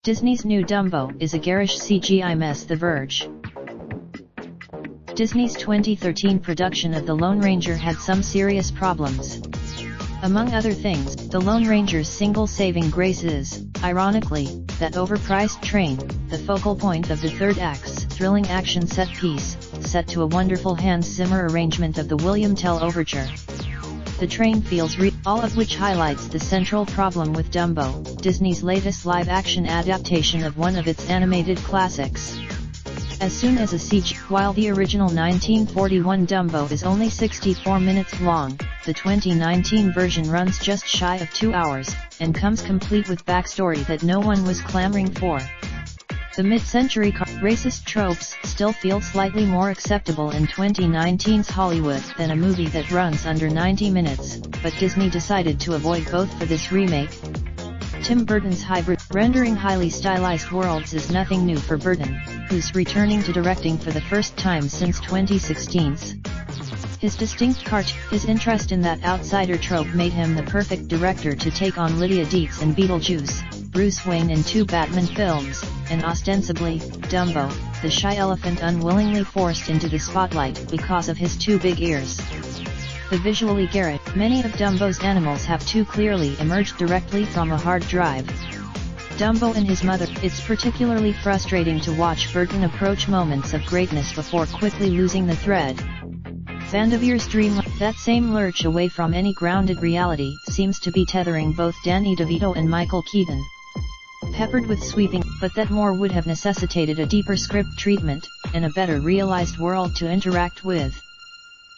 Disney's new Dumbo is a garish CGI mess. The Verge. Disney's 2013 production of The Lone Ranger had some serious problems. Among other things, the Lone Ranger's single saving grace is, ironically, that overpriced train, the focal point of the third act's thrilling action set piece, set to a wonderful Hans Zimmer arrangement of the William Tell Overture. The train feels real, all of which highlights the central problem with Dumbo, Disney's latest live-action adaptation of one of its animated classics. As soon as a CG, while the original 1941 Dumbo is only 64 minutes long, the 2019 version runs just shy of 2 hours, and comes complete with backstory that no one was clamoring for. The mid-century racist tropes still feel slightly more acceptable in 2019's Hollywood than a movie that runs under 90 minutes, but Disney decided to avoid both for this remake. Tim Burton's hybrid, rendering highly stylized worlds is nothing new for Burton, who's returning to directing for the first time since 2016's. His distinct his interest in that outsider trope made him the perfect director to take on Lydia Deetz in Beetlejuice, Bruce Wayne in 2 Batman films, and ostensibly, Dumbo, the shy elephant unwillingly forced into the spotlight because of his 2 big ears. The visually garish, many of Dumbo's animals have too clearly emerged directly from a hard drive. Dumbo and his mother, it's particularly frustrating to watch Burton approach moments of greatness before quickly losing the thread. Vanderveer's dream, that same lurch away from any grounded reality, seems to be tethering both Danny DeVito and Michael Keaton. Peppered with sweeping, but that more would have necessitated a deeper script treatment, and a better realized world to interact with.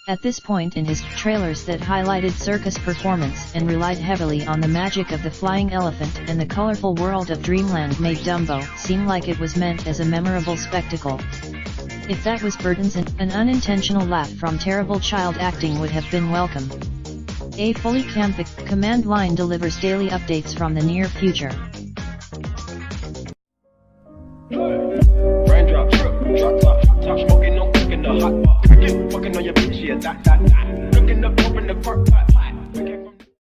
At this point in his trailers that highlighted circus performance and relied heavily on the magic of the flying elephant and the colorful world of Dreamland made Dumbo seem like it was meant as a memorable spectacle. If that was Burton's, an unintentional laugh from terrible child acting would have been welcome. A fully campy command line delivers daily updates from the near future. Raindrop, drop top smoking, no cooking the hot pot. Fucking on your bitch, yeah, that. Looking up, open the park pot.